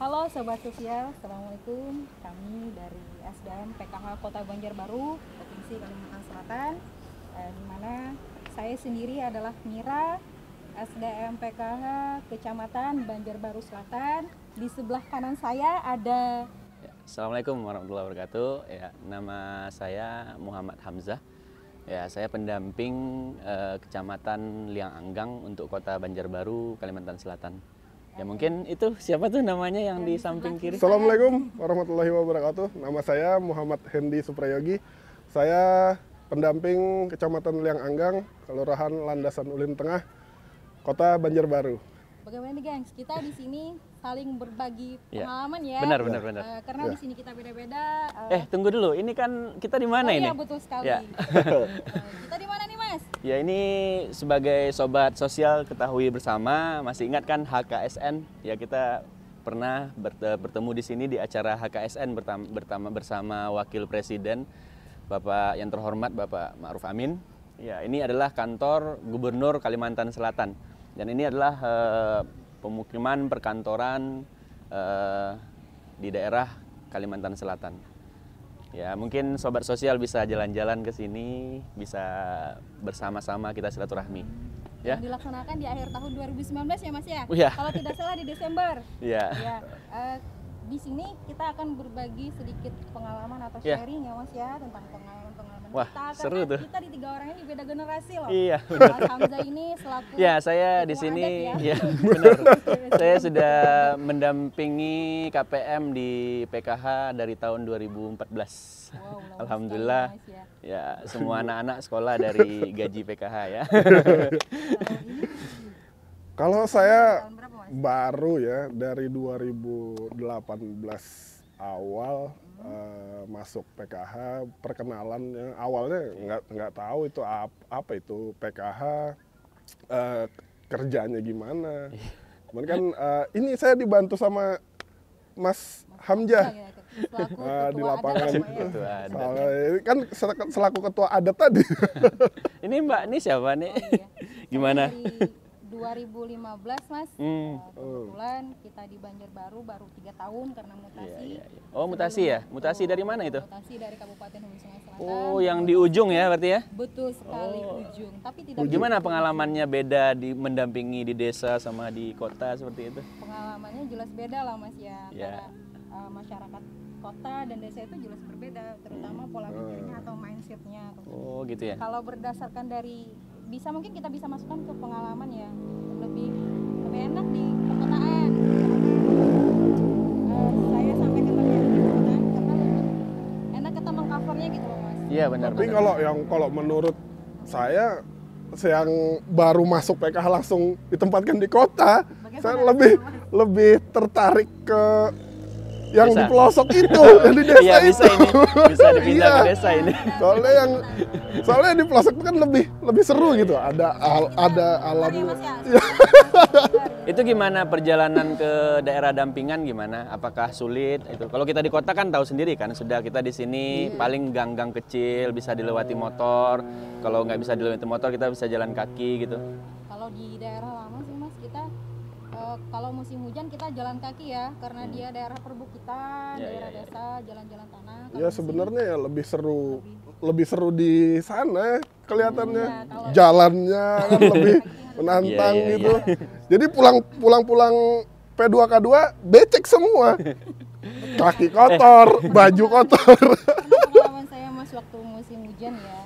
Halo Sobat Sosial, Assalamualaikum. Kami dari SDM PKH Kota Banjarbaru, Provinsi Kalimantan Selatan, di mana saya sendiri adalah Mira, SDM PKH Kecamatan Banjarbaru Selatan. Di sebelah kanan saya ada... Assalamualaikum warahmatullahi wabarakatuh. Ya, nama saya Muhammad Hamzah. Ya, saya pendamping Kecamatan Liang Anggang untuk Kota Banjarbaru, Kalimantan Selatan. Ya, mungkin itu siapa tuh namanya yang di samping kiri? Assalamualaikum warahmatullahi wabarakatuh. Nama saya Muhammad Hendi Suprayogi. Saya pendamping Kecamatan Liang Anggang, Kelurahan Landasan Ulin Tengah, Kota Banjarbaru. Bagaimana nih, gengs? Kita di sini saling berbagi Ya, pengalaman ya. benar. Karena di sini kita beda-beda. Tunggu dulu. Ini kan kita di mana ini? Iya, betul sekali. Ya. Kita di mana nih, Mas? Ya, ini sebagai sobat sosial ketahui bersama, masih ingat kan HKSN? Ya, kita pernah bertemu di sini di acara HKSN bersama Wakil Presiden Bapak yang terhormat Bapak Ma'ruf Amin. Ya, ini adalah kantor Gubernur Kalimantan Selatan. Dan ini adalah pemukiman perkantoran di daerah Kalimantan Selatan. Ya, mungkin sobat sosial bisa jalan-jalan ke sini, bisa bersama-sama kita silaturahmi. Ya. Yang dilaksanakan di akhir tahun 2019 ya, Mas ya? Iya. Kalau tidak salah di Desember. Iya. Ya. Di sini kita akan berbagi sedikit pengalaman atau Ya. sharing ya, Mas ya, tentang pengalaman Wah, kita. seru Karena tuh. kita di tiga orang ini beda generasi loh. Iya, Mas Hamzah ini selaku Ya, saya di ketua sini adat ya, benar. Saya sudah mendampingi KPM di PKH dari tahun 2014. Wow, lama Alhamdulillah. sekali, Mas, Ya, semua anak-anak sekolah dari gaji PKH ya. Kalau saya Tahun berapa, Mas? baru ya, dari 2018 awal masuk PKH, perkenalannya awalnya nggak tahu itu apa itu PKH, kerjanya gimana. Cuman kan ini saya dibantu sama Mas Hamzah Ya, selaku di ketua lapangan. adat, Mas, ya. Ketua adat. Soalnya ini kan selaku ketua adat tadi. Ini Mbak, ini siapa nih? Oh, iya. Gimana? Dari 2015, Mas. Hmm. Kebetulan kita di Banjarbaru baru 3 tahun karena mutasi. Iya. Oh, mutasi ya? Mutasi dari mana itu? Mutasi dari Kabupaten Hulu Sungai Selatan. Oh, yang di ujung ya berarti ya? Betul sekali, ujung. Tapi tidak Gimana begitu pengalamannya beda di mendampingi di desa sama di kota seperti itu? Pengalamannya jelas beda lah, Mas ya. Ya. Antara masyarakat kota dan desa itu jelas berbeda, terutama pola pikirnya atau mindsetnya. Oh, gitu ya? Kalau berdasarkan dari mungkin kita bisa masukkan ke pengalaman ya, lebih enak di perkotaan. Saya sampai ke perkotaan karena lebih enak kita mengcovernya gitu loh, Mas. Iya, benar. Tapi kalau menurut saya yang baru masuk PKH langsung ditempatkan di kota, saya lebih tertarik ke yang Desa. di pelosok itu, yang di desa Iya, bisa itu. ini. Bisa dipindah Iya. ke desa ini. Soalnya di pelosok itu kan lebih seru gitu. Ada alamnya. Mas ya. Itu gimana perjalanan ke daerah dampingan gimana? Apakah sulit itu? Kalau kita di kota kan tahu sendiri kan, sudah kita di sini paling gang-gang kecil bisa dilewati motor. Kalau nggak bisa dilewati motor kita bisa jalan kaki gitu. Kalau di daerah lama sih, Mas, kita kalau musim hujan kita jalan kaki ya, karena dia daerah perbukitan, Ya, daerah ya, ya. desa, jalan-jalan tanah. Kalau Ya musim- sebenarnya ya lebih seru di sana kelihatannya. Iya, kalau- Jalannya kan lebih menantang Iya, iya, gitu. Jadi pulang P2K2 becek semua. Kaki kotor, baju kotor. Karena pengalaman saya, Mas, waktu musim hujan ya,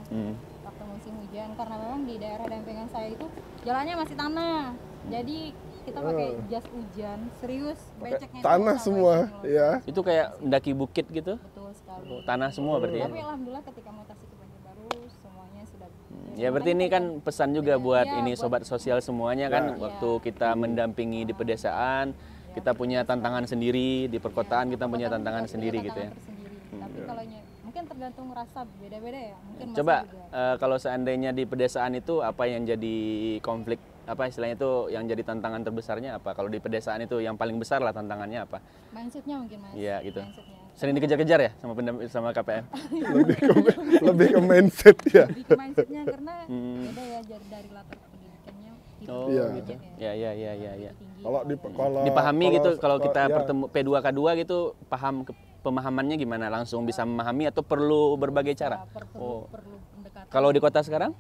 waktu musim hujan, karena memang di daerah dampingan saya itu jalannya masih tanah, jadi kita pakai jas hujan, serius beceknya itu Tanah sampai semua, sini loh. ya. Itu kayak mendaki bukit gitu. Betul sekali. Tanah semua berarti ya. Tapi alhamdulillah ketika mutasi ke Banjarbaru semuanya sudah. Ya berarti ini kan pesan juga buat Iya, ini buat- sobat sosial semuanya kan, Ya. waktu kita mendampingi di pedesaan, kita punya tantangan sendiri, di perkotaan kita punya tantangan sendiri gitu ya. Tapi kalau mungkin tergantung rasa beda-beda ya. Mungkin Mas Coba juga. kalau seandainya di pedesaan itu apa yang jadi konflik, apa istilahnya itu yang jadi tantangan terbesarnya apa? Kalau di pedesaan itu yang paling besar lah tantangannya apa? Mindsetnya mungkin, Mas. Iya gitu. Mindsetnya. Sering dikejar-kejar ya sama KPM? Lebih ke mindset ya. Lebih ke mindsetnya karena beda ya dari latar pendidikannya. gitu. Oh, Iya. gitu. Ya. Tinggi. Kalau Dipahami gitu kalau kita ya, bertemu P2K2 gitu, pemahamannya gimana? Langsung bisa memahami atau perlu berbagai cara? Perlu pendekatan. Kalau di kota sekarang?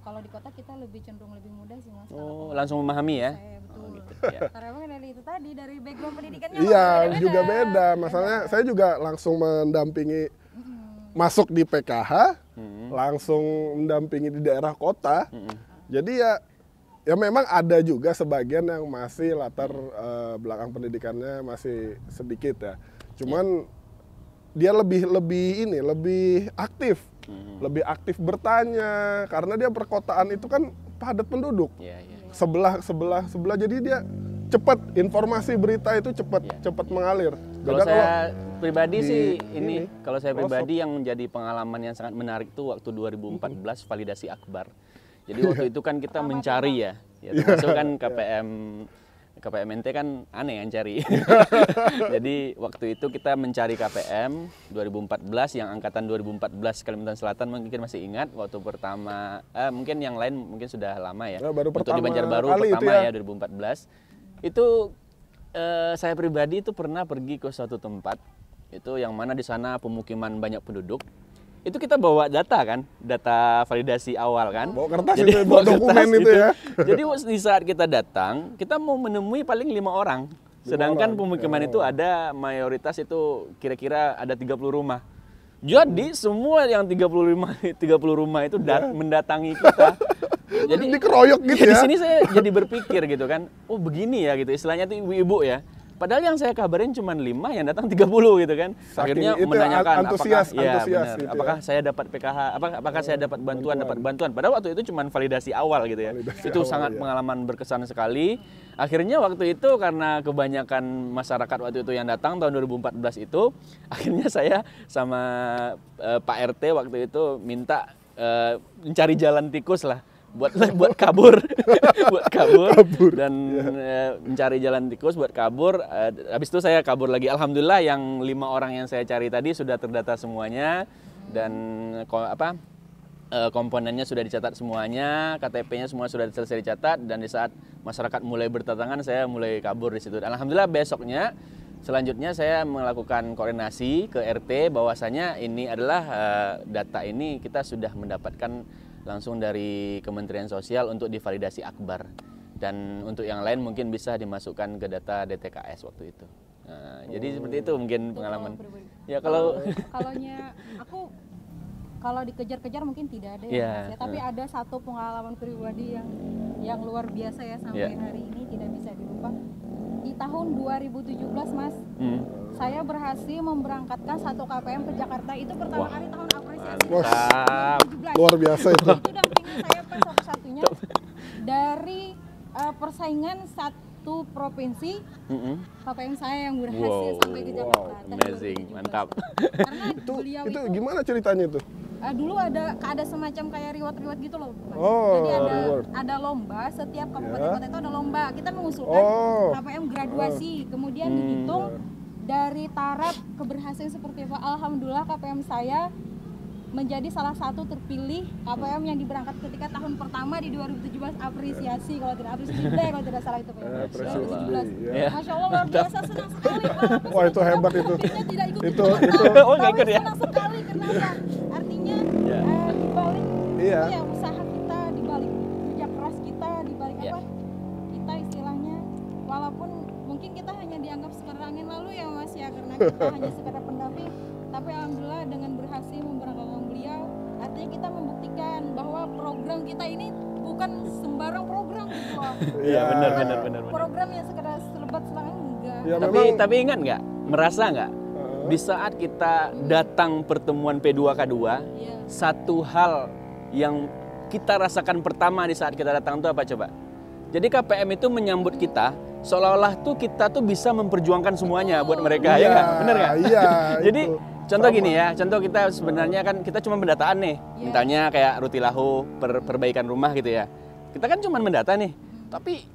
Kalau di kota kita lebih cenderung lebih mudah sih Mas. Oh, langsung memahami ya? Saya betul. Gitu, ya. Karena emang dari itu tadi, dari background pendidikannya iya beda-beda. juga beda. Masalahnya saya juga langsung mendampingi masuk di PKH, langsung mendampingi di daerah kota. Jadi ya memang ada juga sebagian yang masih latar belakang pendidikannya masih sedikit ya. Cuman dia lebih aktif. Lebih aktif bertanya karena dia perkotaan itu kan padat penduduk. Iya. Sebelah jadi dia cepat informasi berita itu cepat mengalir. Kalau Beda saya pribadi di sih ini, kalau saya pelosok. pribadi yang menjadi pengalaman yang sangat menarik itu waktu 2014 validasi akbar. Jadi waktu itu kan kita mencari ya termasuk kan KPMNT kan aneh yang cari. Jadi waktu itu kita mencari KPM 2014 yang angkatan 2014 Kalimantan Selatan mungkin masih ingat waktu pertama mungkin yang lain mungkin sudah lama ya. Ya, baru Untuk di pertama Banjarbaru kali itu pertama ya. ya 2014. Itu saya pribadi itu pernah pergi ke suatu tempat itu yang mana di sana pemukiman banyak penduduk. Itu kita bawa data kan, data validasi awal kan. Bawa kertas Jadi, itu, bawa dokumen kertas itu ya. Jadi di saat kita datang, kita mau menemui paling 5 orang. Sedangkan pemukiman itu ada mayoritas itu kira-kira ada 30 rumah. Jadi semua yang 30 rumah itu mendatangi kita. Jadi dikeroyok gitu Di ya. sini saya jadi berpikir gitu kan, oh begini ya gitu, istilahnya itu ibu-ibu ya. Padahal yang saya kabarin cuma 5, yang datang 30 gitu kan. Saking Akhirnya itu menanyakan antusias benar, gitu ya. apakah saya dapat PKH, apakah saya dapat bantuan. Padahal waktu itu cuma validasi awal gitu ya. Validasi Itu awal, sangat ya. pengalaman berkesan sekali. Akhirnya waktu itu karena kebanyakan masyarakat waktu itu yang datang tahun 2014 itu, akhirnya saya sama Pak RT waktu itu minta mencari jalan tikus lah. buat kabur dan mencari jalan tikus buat kabur. Habis itu saya kabur lagi. Alhamdulillah yang 5 orang yang saya cari tadi sudah terdata semuanya dan komponennya sudah dicatat semuanya, KTP-nya semua sudah selesai dicatat, dan di saat masyarakat mulai berdatangan saya mulai kabur di situ. Alhamdulillah besoknya selanjutnya saya melakukan koordinasi ke RT bahwasanya ini adalah data ini kita sudah mendapatkan langsung dari Kementerian Sosial untuk divalidasi akbar, dan untuk yang lain mungkin bisa dimasukkan ke data DTKS waktu itu. Nah, jadi seperti itu mungkin pengalaman. Ya kalau kalau dikejar-kejar mungkin tidak ada ya, Mas, ya. Tapi ada satu pengalaman pribadi yang luar biasa ya sampai hari ini tidak bisa dilupa. Di tahun 2017 Mas, saya berhasil memberangkatkan 1 KPM ke Jakarta. Itu pertama kali tahun apresiasi. Wah, 2017. Luar biasa itu. Itu dampingan saya pas satu-satunya dari persaingan satu provinsi. KPM saya yang berhasil sampai ke Jakarta. tahun amazing, 2017. mantap. Karena beliau Itu gimana ceritanya itu? dulu ada semacam kayak reward gitu loh Mas. Oh, Jadi reward. ada lomba, setiap kabupaten kota itu ada lomba. Kita mengusulkan KPM graduasi, kemudian dihitung dari taraf keberhasilan seperti apa. Alhamdulillah KPM saya menjadi salah satu terpilih KPM yang diberangkat ketika tahun pertama di 2017 apresiasi kalau tidak salah itu Pak. 2017. Ya. Masya Allah luar biasa, senang sekali Pak. Wah, itu hebat itu. Tidak ikut Itu Oh, nggak ikut ya? senang sekali kenapa? Artinya Ya. dibalik Iya. apa ya, usaha kita, dibalik kerja keras kita, dibalik Ya. apa? Kita istilahnya walaupun mungkin kita hanya dianggap sekedar angin lalu ya Mas ya, karena kita hanya sekedar pendamping, tapi alhamdulillah dengan berhasil memberangkatkan beliau, artinya kita membuktikan bahwa program kita ini bukan sembarang program gitu loh. Iya, benar. Program yang sekedar selebat selang enggak. Ya, Tapi ingat nggak, merasa nggak di saat kita datang pertemuan P2K2, Iya. satu hal yang kita rasakan pertama di saat kita datang itu apa coba? Jadi KPM itu menyambut kita seolah-olah tuh kita tuh bisa memperjuangkan semuanya buat mereka, ya nggak? Bener nggak? Iya. Jadi itu. contoh Sama. gini ya, contoh kita sebenarnya kan kita cuma pendataan nih, mintanya kayak rutilahu, perbaikan rumah gitu ya. Kita kan cuma mendata nih, tapi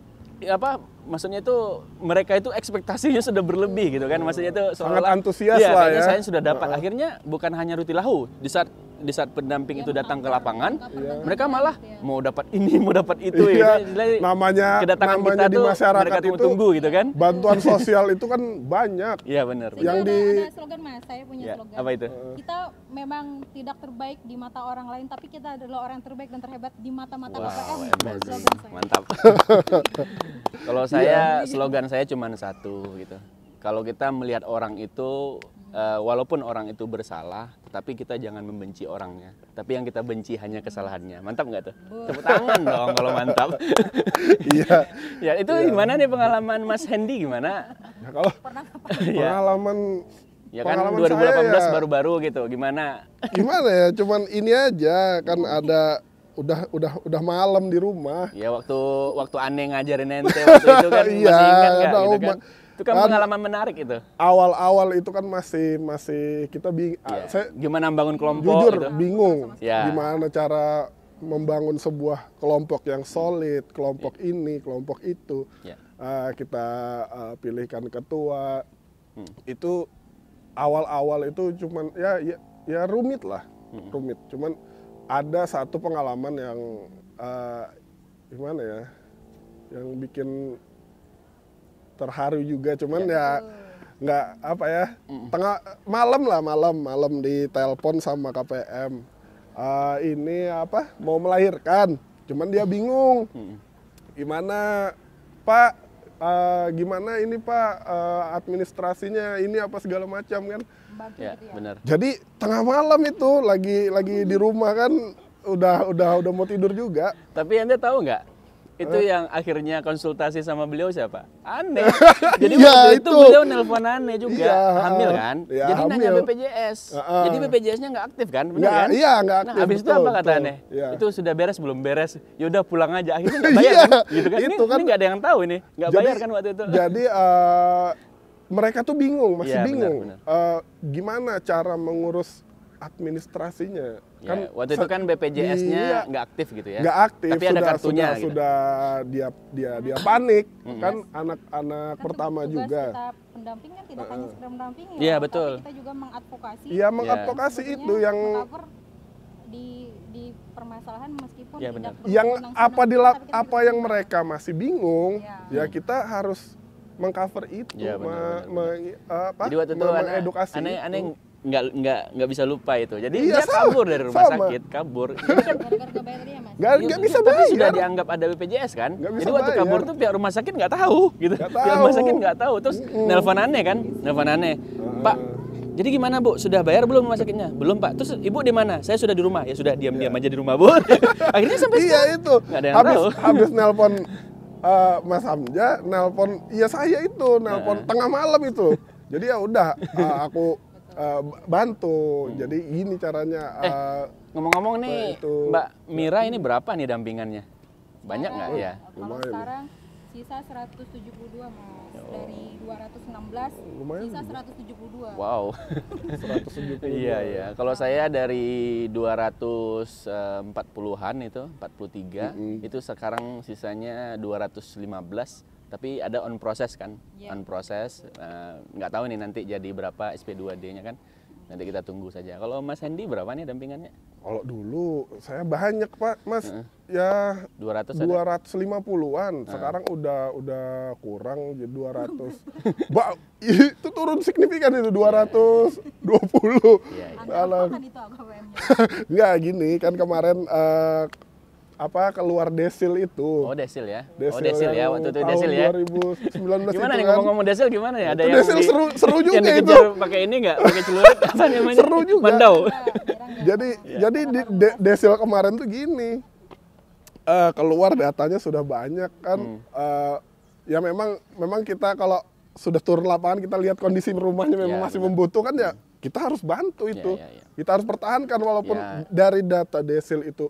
maksudnya itu mereka itu ekspektasinya sudah berlebih gitu kan, maksudnya itu Sangat seolah-olah antusias iya, lah kayaknya ya. saya sudah dapat. Akhirnya bukan hanya rutilahu, di saat di saat pendamping itu datang ke lapangan, Iya. mereka malah mau dapat ini, mau dapat itu. Iya, Ini namanya kita di tuh masyarakat mereka itu tunggu gitu kan? bantuan sosial itu kan banyak. Iya benar. Sehingga Yang ada slogan Mas, saya punya Ya, slogan. apa itu? Kita memang tidak terbaik di mata orang lain, tapi kita adalah orang terbaik dan terhebat di mata-mata Wow, KPM. amazing. Slogan saya. Mantap. Kalau saya slogan saya cuma satu gitu. Kalau kita melihat orang itu walaupun orang itu bersalah, tetapi kita jangan membenci orangnya. Tapi yang kita benci hanya kesalahannya. Mantap nggak tuh? Tepuk tangan dong kalau mantap. Iya. Ya itu gimana nih pengalaman Mas Hendy gimana? Ya, kalau Pernah apa? pengalaman Ya kan pengalaman 2018 saya ya, baru-baru gitu. Gimana? gimana ya? Cuman ini aja kan ada udah malam di rumah. Ya waktu aneh ngajarin ente waktu itu kan Iya, masih ingat nggak tahu, gitu kan? Itu kan kan pengalaman menarik itu. Awal-awal itu kan masih kita Ya. saya Gimana membangun kelompok jujur gitu? bingung Ya. gimana cara membangun sebuah kelompok yang solid, kelompok ini, kelompok itu. Ya. Kita pilihkan ketua. Itu awal-awal itu cuman ya rumit lah, rumit. Cuman ada satu pengalaman yang gimana ya, yang bikin terharu juga. Cuman ya nggak apa ya, tengah malam ditelepon sama KPM. Ini apa mau melahirkan, cuman dia bingung. Gimana Pak? Gimana ini Pak administrasinya ini apa segala macam kan? Membantu Ya, gitu ya. benar. Jadi tengah malam itu lagi di rumah kan udah mau tidur juga. Tapi Anda tahu nggak? Itu yang akhirnya konsultasi sama beliau siapa? Aneh. Jadi Iya, waktu itu itu. beliau nelpon Aneh juga, Iya, hamil kan? iya, Jadi nanya hamil. BPJS. Heeh. Jadi BPJS-nya nggak aktif kan? Benar Nggak, kan? iya, nggak Nah, aktif, habis itu betul, apa kata betul. Aneh? Iya. Itu sudah beres belum beres? Yaudah pulang aja. Akhirnya nggak bayar Iya, kan? Gitu kan? itu kan. Ini nggak ada yang tahu ini. Nggak bayar kan waktu itu? Jadi mereka tuh bingung, masih Iya, benar, bingung. benar. Gimana cara mengurus administrasinya? Ya, waktu itu kan BPJS-nya iya, nggak aktif gitu ya? nggak aktif, Tapi ada kartunya gitu. sudah dia panik kan, anak-anak Kan pertama tugas juga. kita pendamping kan tidak hanya sekedar mendampingi, Iya, ya, betul. tapi kita juga mengadvokasi. Iya, mengadvokasi sebetulnya itu yang meng-cover di permasalahan meskipun Iya, benar. tidak yang berwenang apa senang, tapi kita apa tidak yang mereka masih bingung, Iya. ya kita harus mengcover itu, Iya, benar, apa, Jadi waktu itu mengedukasi aneh itu. nggak bisa lupa itu. Jadi Iya, dia sama, kabur dari rumah sama. sakit, kabur. Jadi kan gara-gara nggak bayar dia, Mas. Nggak bisa tapi bayar. sudah dianggap ada BPJS kan. Nggak bisa Jadi waktu bayar. kabur tuh pihak rumah sakit nggak tahu gitu. Nggak Pihak rumah tahu. sakit nggak tahu. Terus nelpon Aneh kan, nelpon Aneh. Pak, jadi gimana Bu? Sudah bayar belum rumah sakitnya? Belum Pak. Terus Ibu di mana? Saya sudah di rumah. Ya sudah diam-diam aja di rumah Bu. Akhirnya sampai Iya sekarang itu. nggak ada yang habis tahu. habis nelpon Mas Hamja, nelpon iya saya itu, nelpon tengah malam itu. Jadi ya udah aku bantu. Jadi gini caranya. Ngomong-ngomong nih, itu. Mbak Mira ini berapa nih dampingannya? Banyak nggak ya? Kalau Lumayan. sekarang sisa 172, Mas. Dari 216 Lumayan. sisa 172. Wow. 170. Iya iya. Kalau saya dari 240-an itu 43 itu sekarang sisanya 215. Tapi ada on process kan? Iya. On process. Nggak tahu nih nanti jadi berapa SP2D-nya kan? Nanti kita tunggu saja. Kalau Mas Hendy berapa nih dampingannya? Kalau dulu saya banyak Pak, Mas. Ya 200 ada? 250-an. Sekarang udah kurang jadi 200. Itu turun signifikan itu 220. Iya, iya. Anda apakan itu KPM-nya? Enggak gini kan kemarin keluar desil itu. Oh desil ya? Oh Desil desil ya, yang waktu itu tahun desil ya? 2019 Gimana itu nih kan. ngomong-ngomong desil gimana ya? Ada Itu yang desil seru juga yang itu. dikejar pakai ini nggak? Pakai celurit apa namanya? Seru juga. Mandau. Jadi desil kemarin tuh gini. Keluar datanya sudah banyak kan. Ya memang kita kalau sudah turun lapangan kita lihat kondisi rumahnya memang Ya, masih benar. membutuhkan ya kita harus bantu itu. Ya. Kita harus pertahankan walaupun Ya. dari data desil itu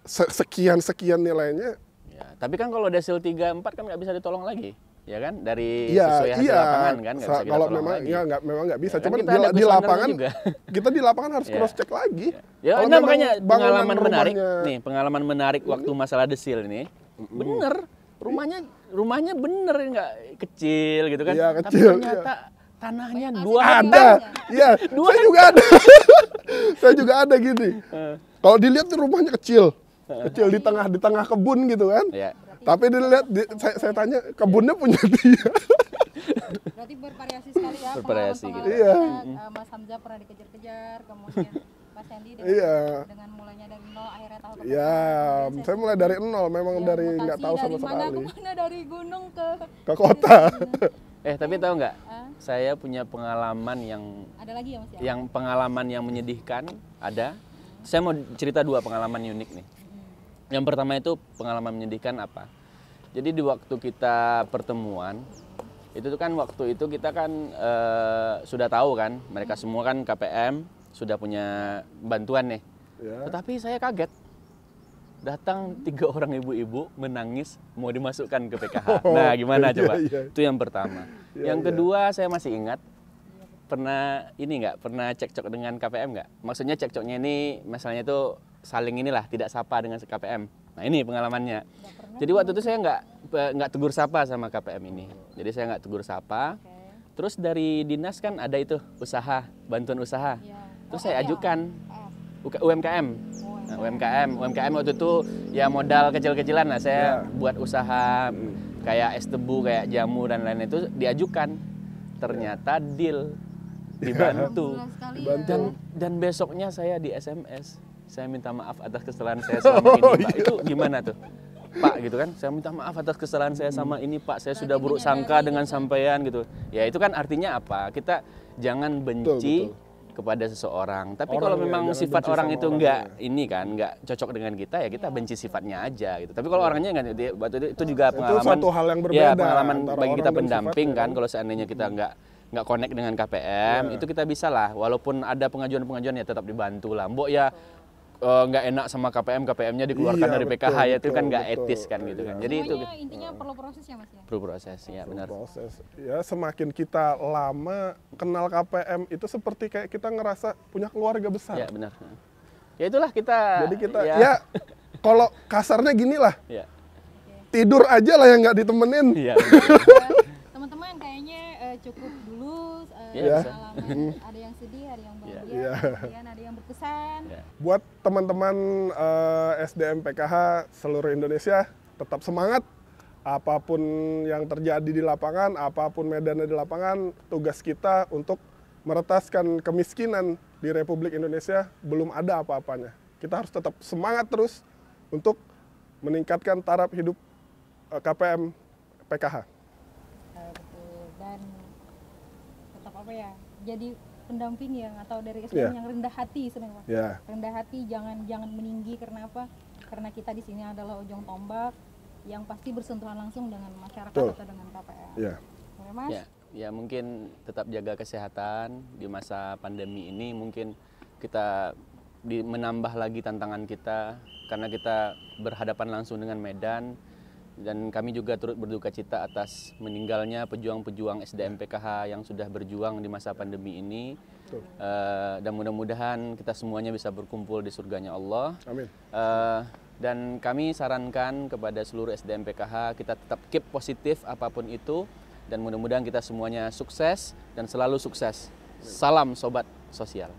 sekian nilainya. Ya, tapi kan kalau desil 3-4 kan nggak bisa ditolong lagi, ya kan? Dari Iya, sesuai hasil lapangan kan nggak bisa kita kalau tolong memang lagi. ya memang nggak bisa. Ya, kan Cuman kita di ada questionnaire-nya lapangan juga. kita di lapangan harus Ya. cross check lagi. Ya, Kalau nah, memang makanya bangunan pengalaman menarik rumahnya- nih, pengalaman menarik waktu masalah desil ini, bener rumahnya bener nggak kecil gitu kan? Iya, Tapi kecil, ternyata tanahnya Banyak 2 hasil hektar. Ada, iya, Dua saya juga ada. Saya juga ada gini. Kalau dilihat tuh rumahnya kecil. Kecil di tengah kebun gitu kan. Ya. Tapi dilihat saya tanya kebunnya punya dia. Berarti bervariasi sekali ya. Bervariasi gitu. Iya. Mas Hamzah pernah dikejar-kejar, kemudian Mas Hendy Iya. dengan mulainya dari nol akhirnya tahu ke Ya, saya mulai dari nol, memang Ya, dari mutasi nggak tahu sama dari mana sekali. ke mana, dari gunung Ke kota. Tapi tahu nggak? Ah. Saya punya pengalaman Ada lagi ya Mas ya? yang pengalaman yang menyedihkan ada. Saya mau cerita 2 pengalaman unik nih. Yang pertama itu pengalaman menyedihkan apa? Jadi di waktu kita pertemuan, itu tuh kan waktu itu kita kan sudah tahu kan, mereka semua kan KPM sudah punya bantuan nih. Ya. Tetapi saya kaget. Datang 3 orang ibu-ibu menangis mau dimasukkan ke PKH. Nah, gimana iya, coba? iya. Itu yang pertama. Iya, Yang iya. kedua saya masih ingat pernah pernah cekcok dengan KPM nggak? Maksudnya cekcoknya ini masalahnya itu saling inilah tidak sapa dengan KPM. Nah, ini pengalamannya. Jadi waktu itu saya nggak tegur sapa sama KPM ini. Jadi saya nggak tegur sapa. Terus dari dinas kan ada itu usaha, bantuan usaha. Iya. Terus saya ajukan Ah. UMKM. Nah, UMKM waktu itu ya modal kecil-kecilan lah. Saya buat usaha kayak es tebu, kayak jamu dan lain-lain itu diajukan. Ternyata deal, dibantu. Alhamdulillah sekali ya. Dibantu. Dan besoknya saya di SMS, saya minta maaf atas kesalahan saya selama ini, Pak. Itu gimana tuh? Pak gitu kan, saya minta maaf atas kesalahan saya sama ini, Pak. Saya sudah buruk sangka dengan sampean gitu. Ya itu kan artinya apa? Kita jangan benci Betul. kepada seseorang. Tapi Orang kalau ya, memang jangan sifat benci orang sama itu orangnya. nggak cocok dengan kita, ya kita benci sifatnya aja gitu. Tapi kalau orangnya nggak, itu juga pengalaman. suatu hal yang berbeda Ya, pengalaman antara bagi orang kita dan pendamping sifatnya, kan. kan. Kalau seandainya kita nggak connect dengan KPM, itu kita bisa lah. Walaupun ada pengajuan-pengajuan ya tetap dibantu lah. Mbok ya nggak enak sama KPM-nya dikeluarkan Iya, dari betul, PKH ya itu kan betul, nggak betul. etis kan gitu kan. Jadi itu Semuanya intinya perlu proses ya Mas ya? perlu proses ya benar. Proses. Ya semakin kita lama kenal KPM itu seperti kayak kita ngerasa punya keluarga besar. Ya benar. Ya itulah kita. Jadi kita ya kalau kasarnya gini lah, Ya. tidur aja lah yang nggak ditemenin. Iya. Teman-teman kayaknya cukup dulu Iya, pengalaman. Ada yang sedih, ada yang bahagia, Iya. kemudian ada yang berkesan. Ya. Buat teman-teman SDM PKH seluruh Indonesia, tetap semangat. Apapun yang terjadi di lapangan, apapun medannya di lapangan, tugas kita untuk meretaskan kemiskinan di Republik Indonesia belum ada apa-apanya. Kita harus tetap semangat terus untuk meningkatkan taraf hidup KPM PKH. Betul. Dan tetap apa ya? Jadi pendamping yang atau dari SDM yang rendah hati sebenarnya Mas. Ya, Rendah hati, jangan meninggi. Karena apa? Karena kita di sini adalah ujung tombak yang pasti bersentuhan langsung dengan masyarakat Betul. atau dengan KPM. ya. Oke, Mas? Ya mungkin tetap jaga kesehatan di masa pandemi ini. Mungkin kita menambah lagi tantangan kita karena kita berhadapan langsung dengan medan. Dan kami juga turut berduka cita atas meninggalnya pejuang-pejuang SDM PKH yang sudah berjuang di masa pandemi ini. Dan mudah-mudahan kita semuanya bisa berkumpul di surganya Allah. Amin. Dan kami sarankan kepada seluruh SDM PKH kita tetap keep positif apapun itu. Dan mudah-mudahan kita semuanya sukses dan selalu sukses. Salam Sobat Sosial.